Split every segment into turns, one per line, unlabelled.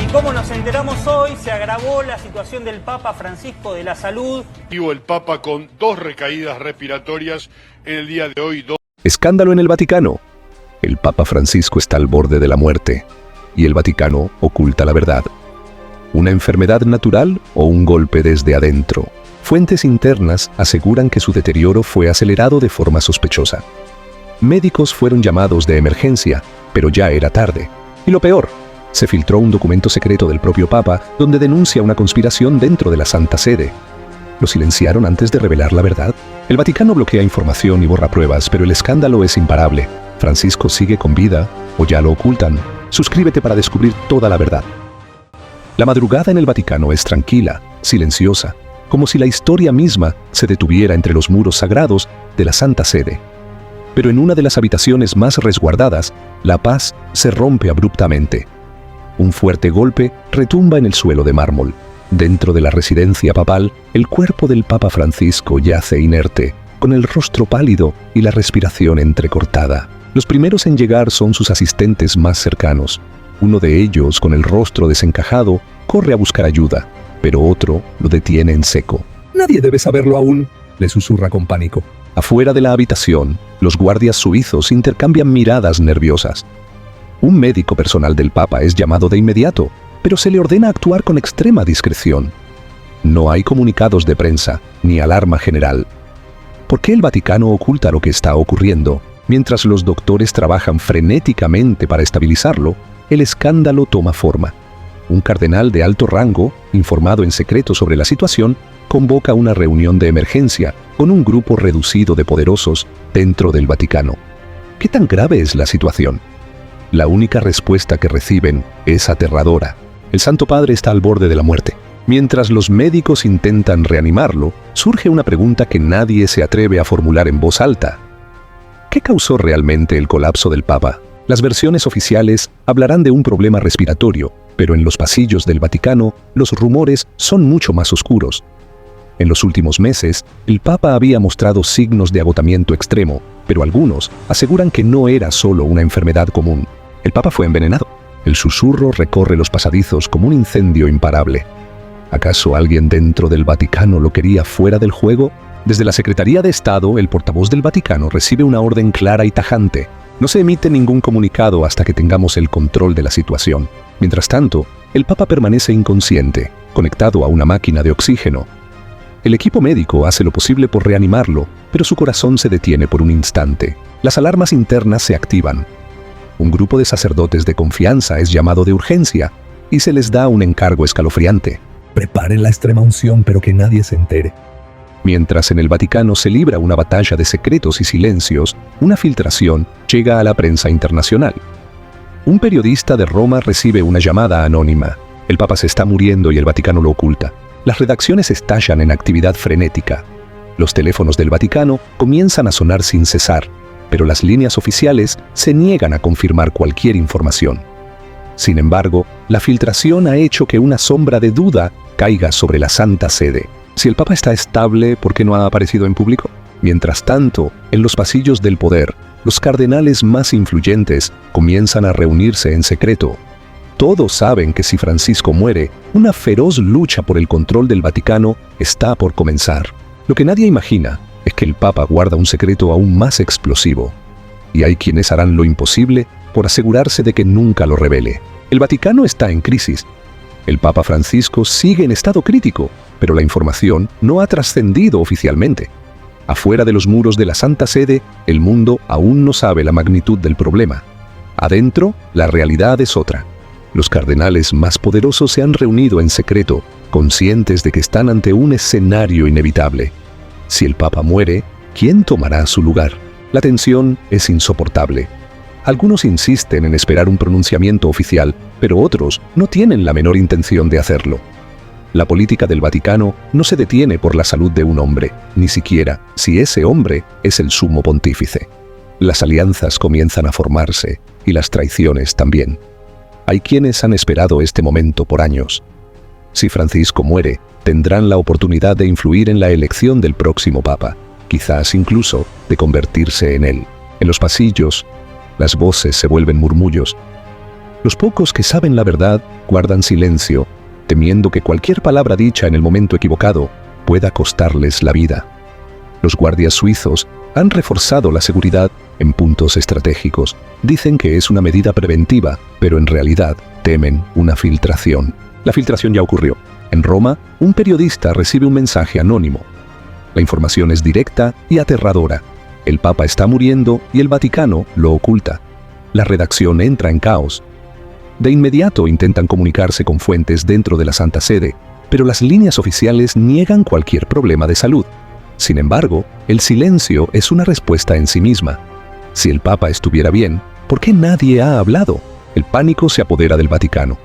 Y como nos enteramos hoy, se agravó la situación del Papa Francisco de la salud.
El Papa con 2 recaídas respiratorias en el día de hoy.
Escándalo en el Vaticano. El Papa Francisco está al borde de la muerte y el Vaticano oculta la verdad. ¿Una enfermedad natural o un golpe desde adentro? Fuentes internas aseguran que su deterioro fue acelerado de forma sospechosa. Médicos fueron llamados de emergencia, pero ya era tarde. Y lo peor, se filtró un documento secreto del propio Papa donde denuncia una conspiración dentro de la Santa Sede. ¿Lo silenciaron antes de revelar la verdad? El Vaticano bloquea información y borra pruebas, pero el escándalo es imparable. ¿Francisco sigue con vida o ya lo ocultan? Suscríbete para descubrir toda la verdad. La madrugada en el Vaticano es tranquila, silenciosa, como si la historia misma se detuviera entre los muros sagrados de la Santa Sede. Pero en una de las habitaciones más resguardadas, la paz se rompe abruptamente. Un fuerte golpe retumba en el suelo de mármol. Dentro de la residencia papal, el cuerpo del Papa Francisco yace inerte, con el rostro pálido y la respiración entrecortada. Los primeros en llegar son sus asistentes más cercanos. Uno de ellos, con el rostro desencajado, corre a buscar ayuda, pero otro lo detiene en seco.
«Nadie debe saberlo aún», le susurra con pánico.
Afuera de la habitación, los guardias suizos intercambian miradas nerviosas. Un médico personal del Papa es llamado de inmediato, pero se le ordena actuar con extrema discreción. No hay comunicados de prensa, ni alarma general. ¿Por qué el Vaticano oculta lo que está ocurriendo? Mientras los doctores trabajan frenéticamente para estabilizarlo, el escándalo toma forma. Un cardenal de alto rango, informado en secreto sobre la situación, convoca una reunión de emergencia con un grupo reducido de poderosos dentro del Vaticano. ¿Qué tan grave es la situación? La única respuesta que reciben es aterradora. El Santo Padre está al borde de la muerte. Mientras los médicos intentan reanimarlo, surge una pregunta que nadie se atreve a formular en voz alta. ¿Qué causó realmente el colapso del Papa? Las versiones oficiales hablarán de un problema respiratorio, pero en los pasillos del Vaticano los rumores son mucho más oscuros. En los últimos meses, el Papa había mostrado signos de agotamiento extremo, pero algunos aseguran que no era solo una enfermedad común. El Papa fue envenenado. El susurro recorre los pasadizos como un incendio imparable. ¿Acaso alguien dentro del Vaticano lo quería fuera del juego? Desde la Secretaría de Estado, el portavoz del Vaticano recibe una orden clara y tajante. No se emite ningún comunicado hasta que tengamos el control de la situación. Mientras tanto, el Papa permanece inconsciente, conectado a una máquina de oxígeno. El equipo médico hace lo posible por reanimarlo, pero su corazón se detiene por un instante. Las alarmas internas se activan. Un grupo de sacerdotes de confianza es llamado de urgencia y se les da un encargo escalofriante.
«Preparen la extrema unción, pero que nadie se entere».
Mientras en el Vaticano se libra una batalla de secretos y silencios, una filtración llega a la prensa internacional. Un periodista de Roma recibe una llamada anónima. El Papa se está muriendo y el Vaticano lo oculta. Las redacciones estallan en actividad frenética. Los teléfonos del Vaticano comienzan a sonar sin cesar, pero las líneas oficiales se niegan a confirmar cualquier información. Sin embargo, la filtración ha hecho que una sombra de duda caiga sobre la Santa Sede. Si el Papa está estable, ¿por qué no ha aparecido en público? Mientras tanto, en los pasillos del poder, los cardenales más influyentes comienzan a reunirse en secreto. Todos saben que si Francisco muere, una feroz lucha por el control del Vaticano está por comenzar. Lo que nadie imagina es que el Papa guarda un secreto aún más explosivo. Y hay quienes harán lo imposible por asegurarse de que nunca lo revele. El Vaticano está en crisis. El Papa Francisco sigue en estado crítico, pero la información no ha trascendido oficialmente. Afuera de los muros de la Santa Sede, el mundo aún no sabe la magnitud del problema. Adentro, la realidad es otra. Los cardenales más poderosos se han reunido en secreto, conscientes de que están ante un escenario inevitable. Si el Papa muere, ¿quién tomará su lugar? La tensión es insoportable. Algunos insisten en esperar un pronunciamiento oficial, pero otros no tienen la menor intención de hacerlo. La política del Vaticano no se detiene por la salud de un hombre, ni siquiera si ese hombre es el sumo pontífice. Las alianzas comienzan a formarse y las traiciones también. Hay quienes han esperado este momento por años. Si Francisco muere, tendrán la oportunidad de influir en la elección del próximo Papa, quizás incluso de convertirse en él. En los pasillos, las voces se vuelven murmullos. Los pocos que saben la verdad guardan silencio, temiendo que cualquier palabra dicha en el momento equivocado pueda costarles la vida. Los guardias suizos han reforzado la seguridad en puntos estratégicos. Dicen que es una medida preventiva, pero en realidad temen una filtración. La filtración ya ocurrió. En Roma, un periodista recibe un mensaje anónimo. La información es directa y aterradora. El Papa está muriendo y el Vaticano lo oculta. La redacción entra en caos. De inmediato intentan comunicarse con fuentes dentro de la Santa Sede, pero las líneas oficiales niegan cualquier problema de salud. Sin embargo, el silencio es una respuesta en sí misma. Si el Papa estuviera bien, ¿por qué nadie ha hablado? El pánico se apodera del Vaticano.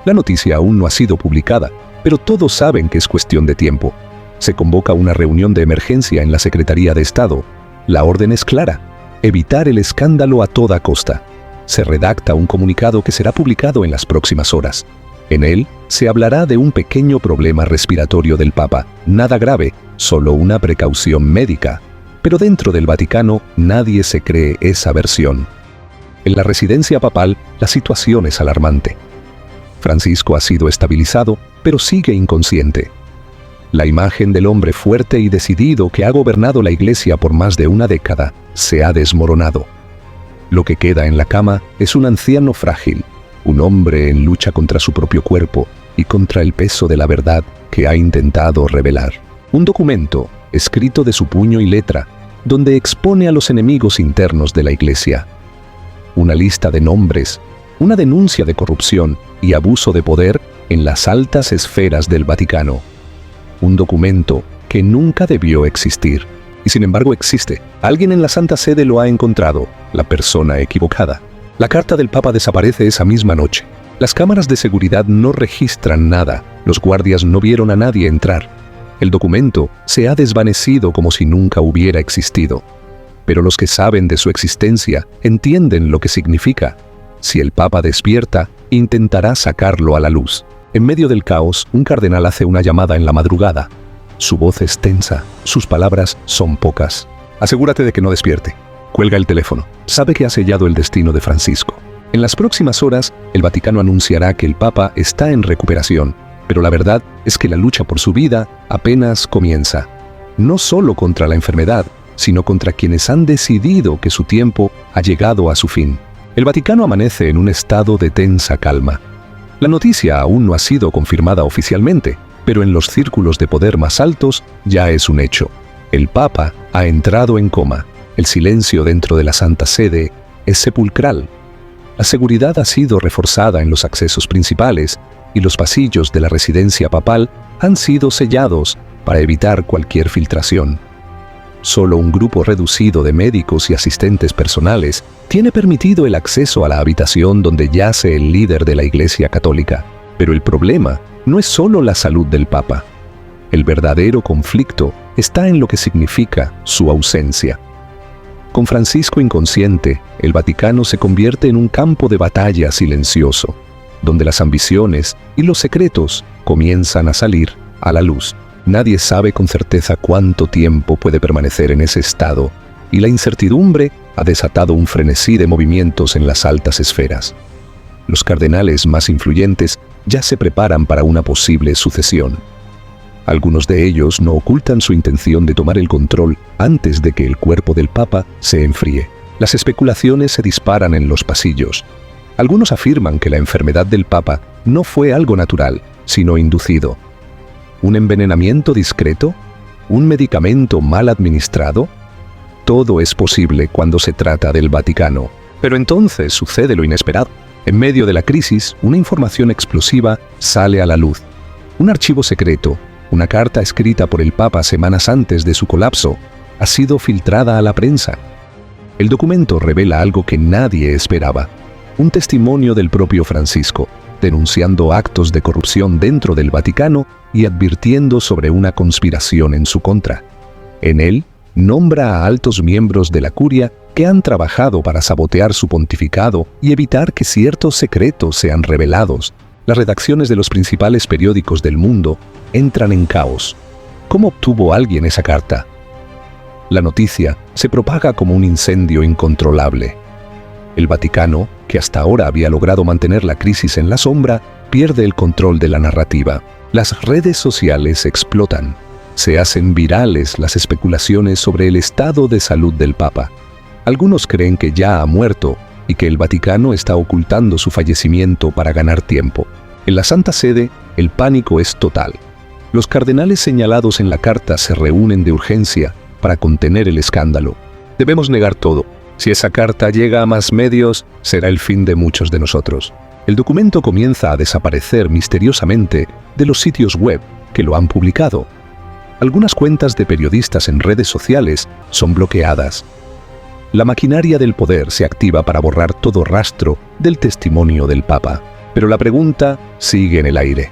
La noticia aún no ha sido publicada, pero todos saben que es cuestión de tiempo. Se convoca una reunión de emergencia en la Secretaría de Estado. La orden es clara: evitar el escándalo a toda costa. Se redacta un comunicado que será publicado en las próximas horas. En él se hablará de un pequeño problema respiratorio del Papa, nada grave, solo una precaución médica. Pero dentro del Vaticano nadie se cree esa versión. En la residencia papal la situación es alarmante. Francisco ha sido estabilizado, pero sigue inconsciente. La imagen del hombre fuerte y decidido que ha gobernado la Iglesia por más de una década se ha desmoronado. Lo que queda en la cama es un anciano frágil, un hombre en lucha contra su propio cuerpo y contra el peso de la verdad que ha intentado revelar. Un documento, escrito de su puño y letra, donde expone a los enemigos internos de la Iglesia. Una lista de nombres, una denuncia de corrupción y abuso de poder en las altas esferas del Vaticano. Un documento que nunca debió existir. Y sin embargo existe. Alguien en la Santa Sede lo ha encontrado, la persona equivocada. La carta del Papa desaparece esa misma noche. Las cámaras de seguridad no registran nada. Los guardias no vieron a nadie entrar. El documento se ha desvanecido como si nunca hubiera existido. Pero los que saben de su existencia entienden lo que significa. Si el Papa despierta, intentará sacarlo a la luz. En medio del caos, un cardenal hace una llamada en la madrugada. Su voz es tensa, sus palabras son pocas. Asegúrate de que no despierte. Cuelga el teléfono. Sabe que ha sellado el destino de Francisco. En las próximas horas, el Vaticano anunciará que el Papa está en recuperación, pero la verdad es que la lucha por su vida apenas comienza. No solo contra la enfermedad, sino contra quienes han decidido que su tiempo ha llegado a su fin. El Vaticano amanece en un estado de tensa calma. La noticia aún no ha sido confirmada oficialmente, pero en los círculos de poder más altos ya es un hecho. El Papa ha entrado en coma. El silencio dentro de la Santa Sede es sepulcral. La seguridad ha sido reforzada en los accesos principales y los pasillos de la residencia papal han sido sellados para evitar cualquier filtración. Solo un grupo reducido de médicos y asistentes personales tiene permitido el acceso a la habitación donde yace el líder de la Iglesia Católica. Pero el problema no es solo la salud del Papa. El verdadero conflicto está en lo que significa su ausencia. Con Francisco inconsciente, el Vaticano se convierte en un campo de batalla silencioso, donde las ambiciones y los secretos comienzan a salir a la luz. Nadie sabe con certeza cuánto tiempo puede permanecer en ese estado, y la incertidumbre ha desatado un frenesí de movimientos en las altas esferas. Los cardenales más influyentes ya se preparan para una posible sucesión. Algunos de ellos no ocultan su intención de tomar el control antes de que el cuerpo del Papa se enfríe. Las especulaciones se disparan en los pasillos. Algunos afirman que la enfermedad del Papa no fue algo natural, sino inducido. ¿Un envenenamiento discreto? ¿Un medicamento mal administrado? Todo es posible cuando se trata del Vaticano. Pero entonces sucede lo inesperado. En medio de la crisis, una información explosiva sale a la luz. Un archivo secreto, una carta escrita por el Papa semanas antes de su colapso, ha sido filtrada a la prensa. El documento revela algo que nadie esperaba. Un testimonio del propio Francisco, denunciando actos de corrupción dentro del Vaticano y advirtiendo sobre una conspiración en su contra. En él, nombra a altos miembros de la curia que han trabajado para sabotear su pontificado y evitar que ciertos secretos sean revelados. Las redacciones de los principales periódicos del mundo entran en caos. ¿Cómo obtuvo alguien esa carta? La noticia se propaga como un incendio incontrolable. El Vaticano, que hasta ahora había logrado mantener la crisis en la sombra, pierde el control de la narrativa. Las redes sociales explotan. Se hacen virales las especulaciones sobre el estado de salud del Papa. Algunos creen que ya ha muerto y que el Vaticano está ocultando su fallecimiento para ganar tiempo. En la Santa Sede, el pánico es total. Los cardenales señalados en la carta se reúnen de urgencia para contener el escándalo. Debemos negar todo. Si esa carta llega a más medios, será el fin de muchos de nosotros. El documento comienza a desaparecer misteriosamente de los sitios web que lo han publicado. Algunas cuentas de periodistas en redes sociales son bloqueadas. La maquinaria del poder se activa para borrar todo rastro del testimonio del Papa. Pero la pregunta sigue en el aire.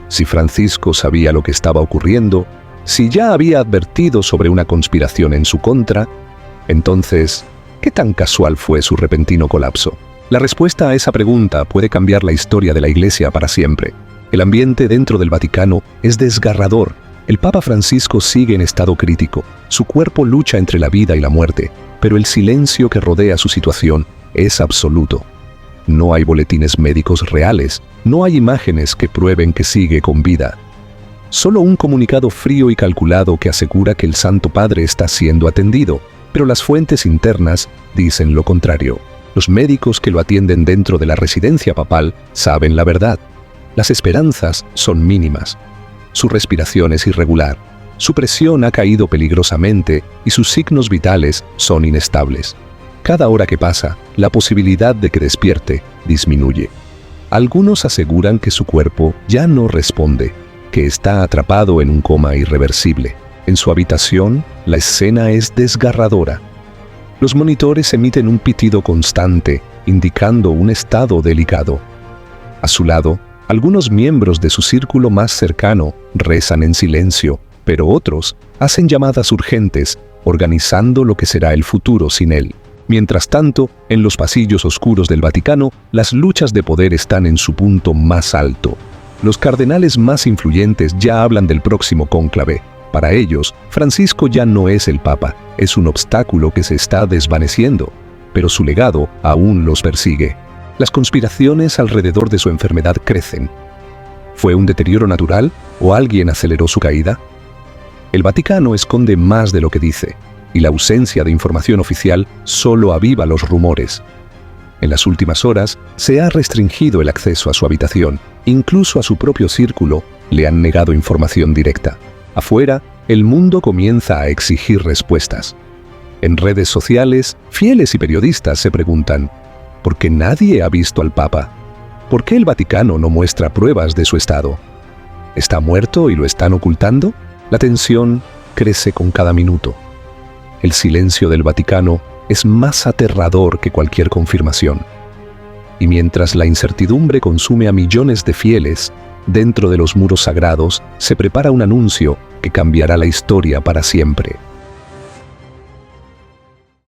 Si Francisco sabía lo que estaba ocurriendo, si ya había advertido sobre una conspiración en su contra, entonces, ¿qué tan casual fue su repentino colapso? La respuesta a esa pregunta puede cambiar la historia de la Iglesia para siempre. El ambiente dentro del Vaticano es desgarrador. El Papa Francisco sigue en estado crítico. Su cuerpo lucha entre la vida y la muerte, pero el silencio que rodea su situación es absoluto. No hay boletines médicos reales, no hay imágenes que prueben que sigue con vida. Solo un comunicado frío y calculado que asegura que el Santo Padre está siendo atendido, pero las fuentes internas dicen lo contrario. Los médicos que lo atienden dentro de la residencia papal saben la verdad. Las esperanzas son mínimas. Su respiración es irregular, su presión ha caído peligrosamente y sus signos vitales son inestables. Cada hora que pasa, la posibilidad de que despierte disminuye. Algunos aseguran que su cuerpo ya no responde, que está atrapado en un coma irreversible. En su habitación, la escena es desgarradora. Los monitores emiten un pitido constante, indicando un estado delicado. A su lado, algunos miembros de su círculo más cercano rezan en silencio, pero otros hacen llamadas urgentes, organizando lo que será el futuro sin él. Mientras tanto, en los pasillos oscuros del Vaticano, las luchas de poder están en su punto más alto. Los cardenales más influyentes ya hablan del próximo cónclave. Para ellos, Francisco ya no es el Papa, es un obstáculo que se está desvaneciendo, pero su legado aún los persigue. Las conspiraciones alrededor de su enfermedad crecen. ¿Fue un deterioro natural o alguien aceleró su caída? El Vaticano esconde más de lo que dice, y la ausencia de información oficial solo aviva los rumores. En las últimas horas, se ha restringido el acceso a su habitación. Incluso a su propio círculo le han negado información directa. Afuera, el mundo comienza a exigir respuestas. En redes sociales, fieles y periodistas se preguntan, ¿por qué nadie ha visto al Papa? ¿Por qué el Vaticano no muestra pruebas de su estado? ¿Está muerto y lo están ocultando? La tensión crece con cada minuto. El silencio del Vaticano es más aterrador que cualquier confirmación. Y mientras la incertidumbre consume a millones de fieles, dentro de los muros sagrados se prepara un anuncio que cambiará la historia para siempre.